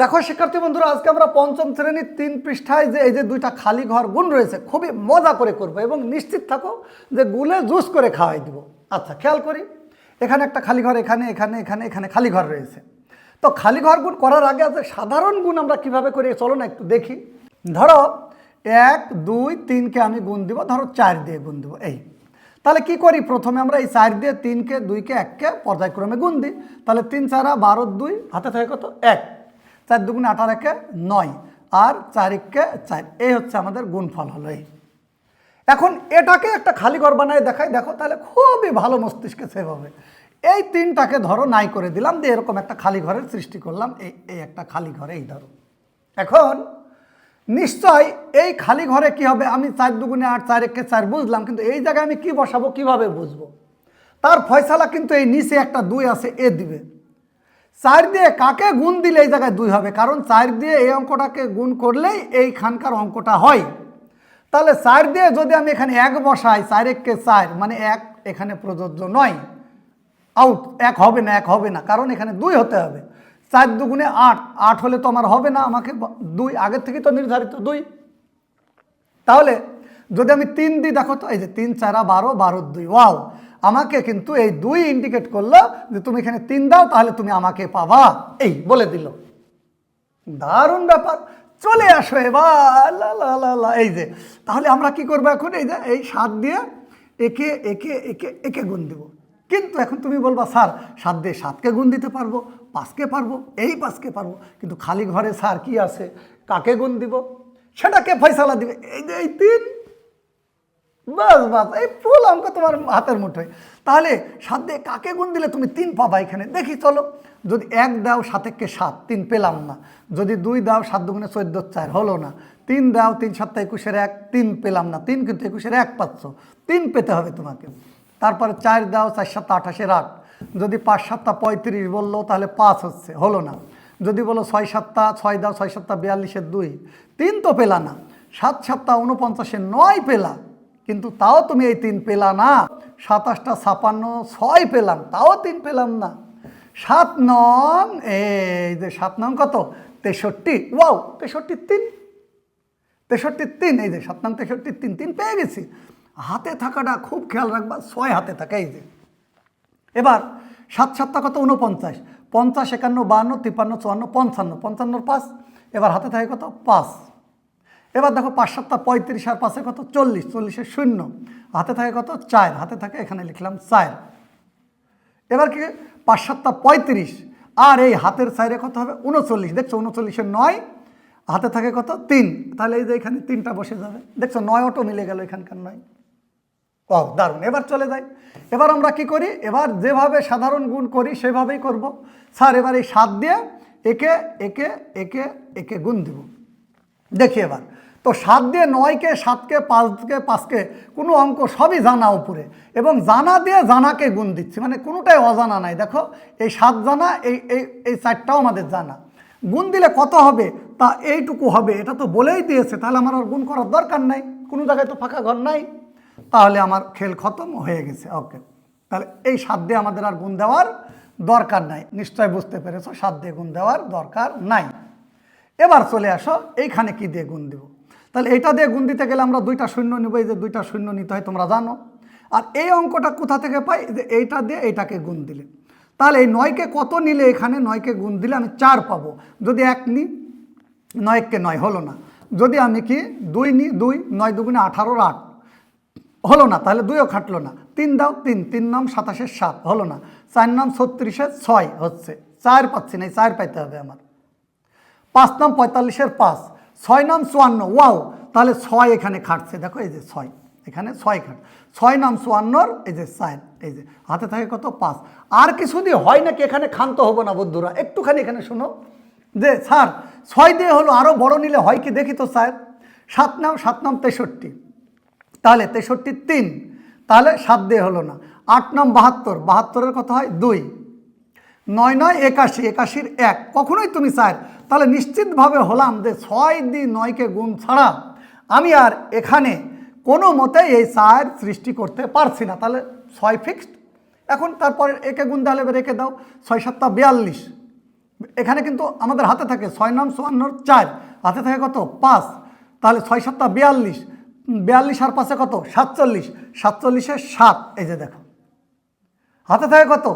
দেখো শিক্ষার্থী বন্ধুরা, আজকে আমরা পঞ্চম শ্রেণীর ৩ পৃষ্ঠায় যে এই যে দুইটা খালি ঘর গুণ রয়েছে খুবই মজা করে করবো এবং নিশ্চিত থাকো যে গুলে জুস করে খাওয়াই দিব। আচ্ছা, খেয়াল করি, এখানে একটা খালি ঘর, এখানে এখানে এখানে এখানে খালি ঘর রয়েছে। তো খালি ঘর গুণ করার আগে আছে সাধারণ গুণ আমরা কিভাবে করি চলো না একটু দেখি। ধরো ১ ২ ৩কে আমি গুণ দিব, ধরো ৪ দিয়ে গুণ দিব। এই তাহলে কি করি, প্রথমে আমরা এই ৪ দিয়ে ৩কে ২কে ১কে পর্যায়ক্রমে গুণ দিই। তাহলে ৩ ৪ 12 2 হাতে থাকে কত ১, ৪ দুগুণে 18 একে ৯ আর ৪ একে ৪। এই হচ্ছে আমাদের গুণফল হলো এই। এখন এটাকে একটা খালি ঘর বানায় দেখাই, দেখো তাহলে খুবই ভালো মস্তিষ্কে সেভ হবে। এই ৩টাকে ধরো নাই করে দিলাম, দিয়ে এরকম একটা খালি ঘরের সৃষ্টি করলাম। এই একটা খালি ঘর, এই ধরো। এখন নিশ্চয় এই খালি ঘরে কি হবে, আমি ৪ দুগুণে ৮ ৪ একে ৪ বুঝলাম, কিন্তু এই জায়গায় আমি কি বসাবো কিভাবে বুঝবো? তার ফয়সালা কিন্তু এই নিচে একটা ২ আছে, এ দিবে। ৪ দিয়ে কাকে গুণ দিলে এই জায়গায় ২ হবে, কারণ ৪ দিয়ে এই অঙ্কটাকে গুণ করলেই এইখানকার অঙ্কটা হয়। তাহলে ৪ দিয়ে যদি আমি এখানে ১ বসাই, ৪ একে ৪ মানে ১ এখানে প্রযোজ্য নয়, আউট। ১ হবে না, ১ হবে না, কারণ এখানে ২ হতে হবে। ৪ দুগুণে ৮, ৮ হলে তো আমার হবে না, আমাকে ২ আগের থেকে তো নির্ধারিত ২। তাহলে যদি আমি ৩ দিই, দেখো তো এই যে ৩ ৪ ১২ ১২ ২, ওয়াও, আমাকে কিন্তু এই ২ ইন্ডিকেট করলো যে তুমি এখানে ৩ দাও তাহলে তুমি আমাকে পাবা, এই বলে দিল। দারুণ ব্যাপার। চলে আসো এবার, লা লা লা লা। এই যে তাহলে আমরা কি করবো এখন, এই যে এই ৭ দিয়ে একে একে একে একে গুণ দেবো। কিন্তু এখন তুমি বলবা স্যার ৭ দিয়ে ৭কে গুণ দিতে পারবো, ৫কে পারবো, এই ৫কে পারবো, কিন্তু খালি ঘরে স্যার কি আছে, কাকে গুণ দিব সেটাকে ফয়সালা দিবে। এই যে এই ৩, বাস বাস, এই ফুল অঙ্ক তোমার হাতের মুঠোয়। তাহলে ৭ দিয়ে কাকে গুণ দিলে তুমি ৩ পাবা এখানে, দেখি চলো। যদি ১ দাও ৭ একে ৭, ৩ পেলাম না। যদি ২ দাও ৭ দুগুণে ১৪ ৪ হলো না। ৩ দাও ৩ ৭ ২১-এর ১, ৩ পেলাম না। ৩ কিন্তু ২১-এর ১ পাচ্ছ, ৩ পেতে হবে তোমাকে। তারপরে ৪ দাও ৪ ৭ ২৮-এর ৮, যদি ৫ ৭ ৩৫ বললো তাহলে ৫ হচ্ছে, হলো না। যদি বলো ৬ ৭ ৬ দাও ৬ ৭ ৪২-এর ২, ৩ তো পেলা না। ৭ ৭ ৪৯-এর ৯ পেলা, কিন্তু তাও তুমি এই ৩ পেলা না। ২৭ ৫৬ ৬ পেলাম, তাও ৩ পেলাম না। ৭ নং, এই যে ৭ নং কত ৬৩, ওয়াও ৬৩ ৩, ৬৩ ৩, এই যে ৭ নং ৬৩ ৩, ৩ পেয়ে গেছি। হাতে থাকাটা খুব খেয়াল রাখবা, ৬ হাতে থাকা, এই যে। এবার ৭ ৭ কত ৪৯, ৫০ ৫১ ৫২ ৫৩ ৫৪ ৫৫ ৫৫-র ৫, এবার হাতে থাকে কত ৫। এবার দেখো ৫ ৭ ৩৫ আর ৫-এ কত ৪০, ৪০-এর ০, হাতে থাকে কত ৪, হাতে থাকে এখানে লিখলাম ৪। এবার কি ৫ ৭ ৩৫ আর এই হাতের ৪-এ কত হবে ৩৯, দেখছো ৩৯-এর ৯, হাতে থাকে কত ৩, তাহলে এই যে এখানে ৩টা বসে যাবে, দেখছো ৯ অটো মিলে গেল এখানকার ৯। ও দারুণ। এবার চলে যাই, এবার আমরা কি করি, এবার যেভাবে সাধারণ গুণ করি সেভাবেই করব। স্যার এবার এই ৭ দিয়ে একে একে একে একে গুণ দিব, দেখি এবার। তো ৭ দিয়ে 9কে 7কে 5কে 5কে কোনো অঙ্ক সবই জানা উপরে, এবং জানা দিয়ে জানাকে গুণ দিচ্ছি, মানে কোনোটাই অজানা নাই। দেখো এই ৭ জানা, এই এই এই 4টাও আমাদের জানা। গুণ দিলে কত হবে তা এইটুকু হবে, এটা তো বলেই দিয়েছে, তাহলে আমার আর গুণ করার দরকার নাই, কোনো জায়গায় তো ফাঁকা ঘর নাই, তাহলে আমার খেল খতম হয়ে গেছে। ওকে, তাহলে এই ৭ দিয়ে আমাদের আর গুণ দেওয়ার দরকার নাই, নিশ্চয় বুঝতে পেরেছো ৭ দিয়ে গুণ দেওয়ার দরকার নাই। এবার চলে আসো এইখানে কি দিয়ে গুণ দেব। তাহলে এইটা দিয়ে গুণ দিতে গেলে আমরা 2টা শূন্য নিব, এই যে 2টা শূন্য নিতে হয় তোমরা জানো। আর এই অঙ্কটা কোথা থেকে পাই, যে এইটা দিয়ে এইটাকে গুণ দিলে, তাহলে এই 9কে কত নিলে এখানে 9কে গুণ দিলে আমি 4 পাবো। যদি 1 নিই 9কে 9 হলো না। যদি আমি কি 2 নিই 2, 9 দুগুণে 18-র 8 হলো না, তাহলে 2ও খাটলো না। 3 দাও 3, 3 নাম 27-এর 7 হলো না। 4 নাম 36-এর 6 হচ্ছে, 4 পাচ্ছি না, 4 পাইতে হবে আমার। 5 নাম 45-এর 5, 6 নাম 54, ওয়াও, তাহলে 6 এখানে খাটছে, দেখো এই যে 6 এখানে 6 খাট, 6 নাম 54-র এই যে 4, এই যে হাতে থাকে কত 5। আর কিছু দিয়ে হয় নাকি এখানে ক্ষান্ত হবো না বন্ধুরা, একটুখানি এখানে শোনো যে স্যার 6 দিয়ে হলো, আরও বড় নিলে হয় কি দেখি তো স্যার। 7 নাম 63, তাহলে 63 3, তাহলে 7 দিয়ে হলো না। 8 নাম 72, 72-এর কত হয় 2, 9 9 81, 81-র 1, কখনোই তুমি 4, তাহলে নিশ্চিতভাবে হলাম যে 6 দিয়ে 9কে গুণ ছাড়া আমি আর এখানে কোনো মতেই এই 4 সৃষ্টি করতে পারছি না, তাহলে 6 ফিক্সড। এখন তারপরে একে গুণ দিলে রেখে দাও, 6 7 42, এখানে কিন্তু আমাদের হাতে থাকে 6 9 54 4, হাতে থাকে কত 5, তাহলে 6 7 42, 42 আর 5 কত 47, 47 7, এই যে দেখো হাতে থাকে কত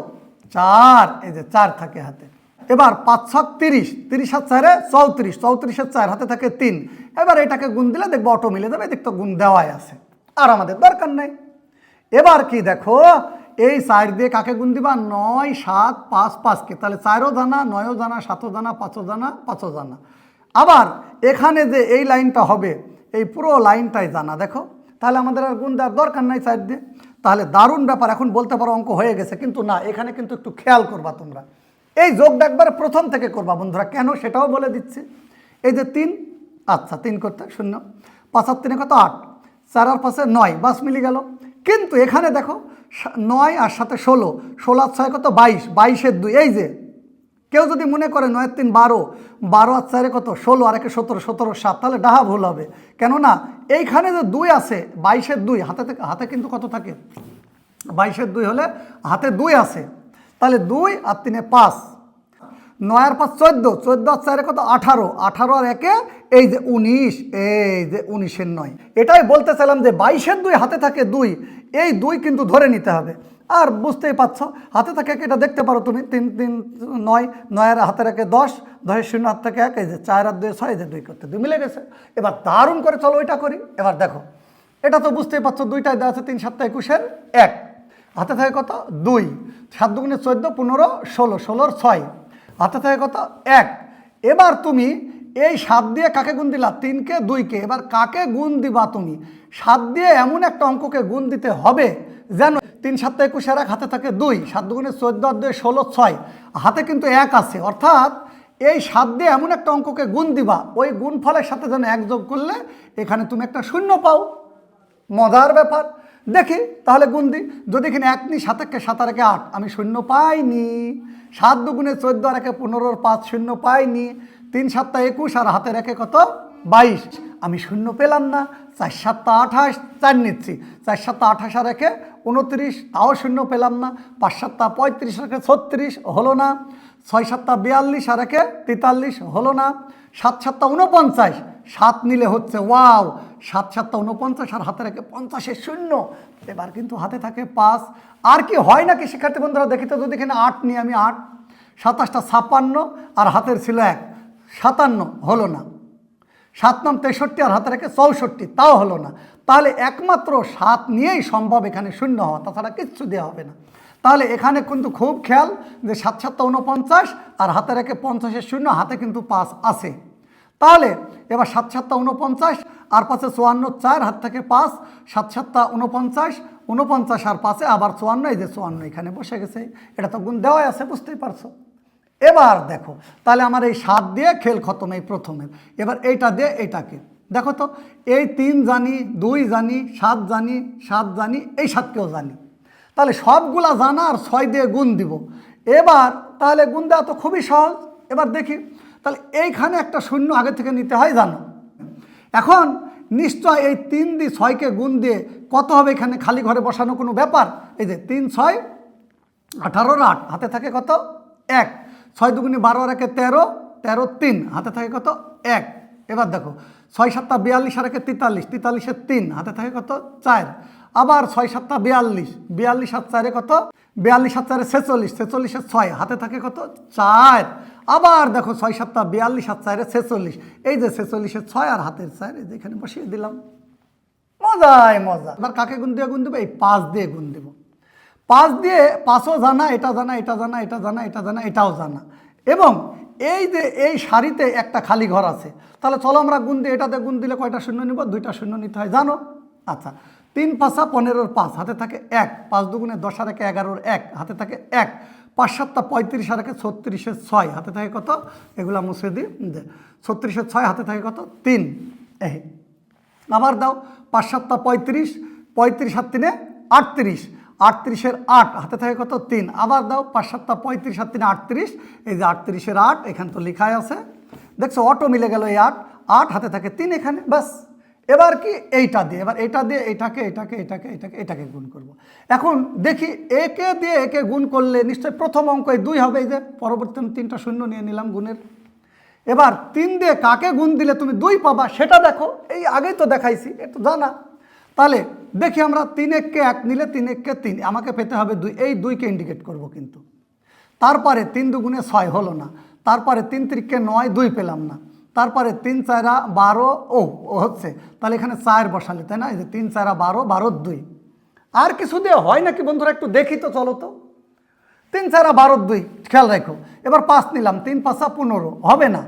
4, এই যে 4 থাকে হাতে। এবার 5 7 30, 30 আর 4 34, 34 এর 4, হাতে থাকে 3। এবার এটাকে গুণ দিলে দেখবো অটো মিলে যাবে, দেখতো গুণ দেওয়াই আছে, আর আমাদের দরকার নেই। এবার কি দেখো এই 4 দিয়ে কাকে গুণ দিবা 9 7 5 5কে, তাহলে 4ও জানা 9ও জানা 7ও জানা 5ও জানা 5ও জানা। আবার এখানে যে এই লাইনটা হবে এই পুরো লাইনটাই জানা, দেখো তাহলে আমাদের আর গুণ দেওয়ার দরকার নাই 4 দিয়ে। তাহলে দারুণ ব্যাপার, এখন বলতে পারো অঙ্ক হয়ে গেছে, কিন্তু না, এখানে কিন্তু একটু খেয়াল করবা তোমরা, এই যোগটা একবার প্রথম থেকে করবা বন্ধুরা, কেন সেটাও বলে দিচ্ছি। এই যে 3, আচ্ছা 3 করতে 0, 5 আর 3 কত 8, 4 আর 5 9, বাস মিলে গেল। কিন্তু এখানে দেখো 9 আর 7 16, 16 আর 6 কত 22, 22 এর 2, এই যে কেউ যদি মনে করে 9 এর 3 12, 12 আর 4 কত 16, আর 1 17, 17 7, তাহলে ডাহা ভুল হবে। কেননা এইখানে যে 2 আছে 22 এর 2, হাতে কিন্তু কত থাকে 22 এর 2 হলে হাতে 2 আছে, তাহলে 2 আর 3 5, 9 আর 5 14, 14 আর 4 কত 18, 18 আর 1 এই যে 19, এই যে 19 এর 9। এটাই বলতে চাইলাম যে 22 এর 2 হাতে থাকে 2, এই 2 কিন্তু ধরে নিতে হবে। আর বুঝতেই পারছো হাতে থাকে এটা দেখতে পারো তুমি 3 3 9, 9 এর হাতে রাখে 10, 10 এর 0 হাত থেকে 1, এই যে 4 আর 2 6, এই যে 2 করতে 2 মিলে গেছে। এবার দারুণ করে চলো ওইটা করি। এবার দেখো এটা তো বুঝতেই পারছো, 2টাই দেওয়া আছে, 3 7 21 এর 1, হাতে থাকে কত 2, 7 2 14 15 16, 16 এর 6, হাতে থাকে কত 1। এবার তুমি এই 7 দিয়ে কাকে গুণ দিলা 3কে 2কে, এবার কাকে গুণ দিবা তুমি 7 দিয়ে এমন একটা অঙ্ককে গুণ দিতে হবে যেন 3 7 21 এর 1, হাতে থাকে 2, 7 2 14 আর 2 16 6, হাতে কিন্তু 1 আছে, অর্থাৎ এই 7 দিয়ে এমন একটা অঙ্ককে গুণ দিবা ওই গুণফলের সাথে যেন 1 যোগ করলে এখানে তুমি একটা 0 পাও। মজার ব্যাপার, দেখি তাহলে গুণ দিই। যদি এখানে 1 নি 7 1 7 আর 8, আমি 0 পাইনি। 7 2 14 আর 1 15 5, 0 পাইনি। 3 7 21 আর হাতে রেখে কত 22, আমি 0 পেলাম না। 4 7 28, 4 নিচ্ছি, 4 7 28 আর 1 29, তাও 0 পেলাম না। 5 7 35 আর 36, হলো না। 6 7 42 আর 1 43, হলো না। 7 7 49, 7 নিলে হচ্ছে, ওয়াও 7 7 49 আর হাতে রেখে 50 এর 0, এবার কিন্তু হাতে থাকে 5। আর কি হয় নাকি শিক্ষার্থী বন্ধুরা, দেখি তো, যদি এখানে 8 নিই আমি 8, 27 56 আর হাতের ছিল 1, 57, হলো না। 7 9 63 আর হাতে রেখে 64, তাও হলো না। তাহলে একমাত্র 7 নিয়েই সম্ভব এখানে 0 হওয়া, তাছাড়া কিচ্ছু দেওয়া হবে না। তাহলে এখানে কিন্তু খুব খেয়াল যে 7 7 49 আর হাতে রেখে 50 এর 0, হাতে কিন্তু 5 আছে। তাহলে এবার 7 7 49 আর 5 54, 4 হাত থেকে 5, 7 7 49, 49 আর 5 আবার 54, এই যে 54 এখানে বসে গেছে, এটা তো গুণ দেওয়াই আছে, বুঝতেই পারছো। এবার দেখো তাহলে আমার এই 7 দিয়ে খেল খতম, এই প্রথমের। এবার এইটা দিয়ে এইটাকে দেখো তো, এই 3 জানি, 2 জানি, 7 জানি, 7 জানি, এই 7কেও জানি, তাহলে সবগুলা জানা আর 6 দিয়ে গুণ দিব। এবার তাহলে গুণ দেওয়া তো খুবই সহজ। এবার দেখি তাহলে এইখানে একটা 0 আগে থেকে নিতে হয়, জানো। এখন নিশ্চয় এই 3 দিয়ে 6কে গুণ দিয়ে কত হবে, এখানে খালি ঘরে বসানো কোনো ব্যাপার। এই যে 3 6 18 আর 8, হাতে থাকে কত 1, 6 2 12 আর 1 13, 13 3, হাতে থাকে কত 1। এবার দেখো 6 7 42 আর 1 43, 43 এর 3, হাতে থাকে কত 4। আবার 6 7 42, 42 আর 4 কত 42 আর 4 46, 46 এর 6, হাতে থাকে কত 4। আবার দেখো 6 7 42 আর 4 46, এই যে 46 এর 6 আর হাতের 4, এই যে এখানে বসিয়ে দিলাম। মজায় মজা। এবার কাকে গুণ দিয়ে গুণ দেবো, এই 5 দিয়ে গুণ দেবো। 5 দিয়ে 5ও জানা, এটা জানা, এটা জানা, এটা জানা, এটা জানা, এটাও জানা। এবং এই যে এই সারিতে একটা খালি ঘর আছে, তাহলে চলো আমরা গুণ দিই। এটাতে গুণ দিলে কয়টা 0 নিব, 2টা 0 নিতে হয়, জানো। আচ্ছা 3 5 15 5, হাতে থাকে 1, 5 2 10 আর 1 11 1, হাতে থাকে 1, 5 7 35 আর 1 36 এর 6, হাতে থাকে কত, এগুলা মুছে দিই, 36 এর 6, হাতে থাকে কত 3। এই আবার দাও 5 7 35, 35 7 3 38, 38 এর 8, হাতে থাকে কত 3। আবার দাও 5 7 35 7 3 38, এই যে 38 এর 8, এখানে তো লেখাই আছে, দেখছো অটো মিলে গেল। এই 8 8 হাতে থাকে 3, এখানে বাস এবার কি এইটা দিয়ে, এবার এটা দিয়ে এটাকে গুণ করব। এখন দেখি একে দিয়ে একে গুণ করলে নিশ্চয়ই প্রথম অঙ্ক এই 2 হবে, এই যে পরবর্তী 3টা শূন্য নিয়ে নিলাম গুণের। এবার 3 দিয়ে কাকে গুণ দিলে তুমি 2 পাবা সেটা দেখো, এই আগেই তো দেখাইছি, এটা জানা। তাহলে দেখি আমরা 3 এককে 1 নিলে 3 এককে 3, আমাকে পেতে হবে 2, এই 2কে ইন্ডিকেট করব কিন্তু। তারপরে 3 দুগুণে 6 হলো না, তারপরে 3 3কে 9, 2 পেলাম না, তারপরে 3 4 12, ও হচ্ছে, তাহলে এখানে 4 বসালে, তাই না? এই যে 3 4 12, 12 2, আর কিছু দিয়ে হয় নাকি বন্ধুরা একটু দেখি তো, চলো তো। 3 4 12 2, খেয়াল রাখো। এবার 5 নিলাম, 3 5 15, হবে না।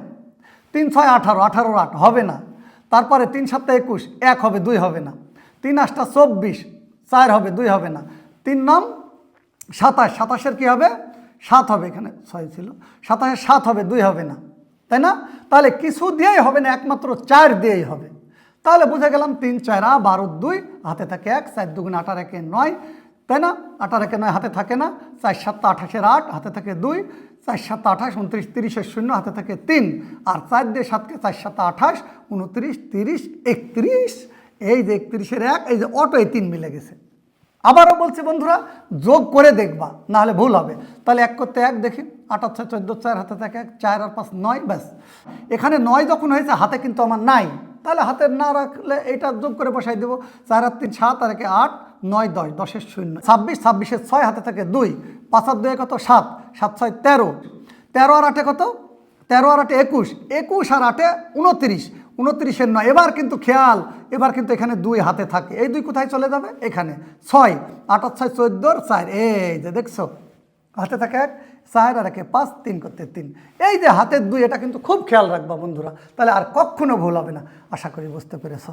3 6 18, 18 8, হবে না। তারপরে 3 7 21, 1 হবে, 2 হবে না। 3 8 24, 4 হবে, 2 হবে না। 3 9 27, 27-এর কী হবে? 7 হবে, এখানে 6 ছিল, 27-এর 7 হবে, 2 হবে না, তাই না? তাহলে কিছু দিয়েই হবে না, একমাত্র 4 দিয়েই হবে। তাহলে বুঝে গেলাম 3 4 12 2, হাতে থাকে 1, 4 2 18 1 9, তাই না? 18 1 9 হাতে থাকে না, 4 7 28-এর 8, হাতে থাকে 2, 4 7 28 29 30-এর 0, হাতে থাকে 3, আর 4 দিয়ে 7কে 4 7 28 29 30 31, এই যে 31-এর 1, এই যে অটো এই 3 মিলে গেছে। আবারও বলছি বন্ধুরা, যোগ করে দেখবা, নাহলে ভুল হবে। তাহলে 1 করতে 1, দেখি 8 6 14 4, হাতে থাকে 1, 4 আর 5 9, ব্যাস। এখানে 9 যখন হয়েছে, হাতে কিন্তু আমার নাই, তাহলে হাতে না রাখলে এইটা যোগ করে বসাই দেবো। 4 আর 3 7, আর 1 8, 9 10, 10-এর 0 26, 26-এর 6, হাতে থাকে 2, 5 আর 2 কত? 7, 7 6 13, 13 আর 8 কত? 13 আর 8 21, 21 আর 8 29, 29-এর 9। এবার কিন্তু খেয়াল, এবার কিন্তু এখানে 2 হাতে থাকে, এই 2 কোথায় চলে যাবে? এখানে 6, 8 আর 6 14, 4, এই যে দেখছো, হাতে থাকে 1, 4 আর 1 5, 3 করতে 3, এই যে হাতের 2, এটা কিন্তু খুব খেয়াল রাখবা বন্ধুরা, তাহলে আর কখনো ভুল হবে না। আশা করি বুঝতে পেরেছো।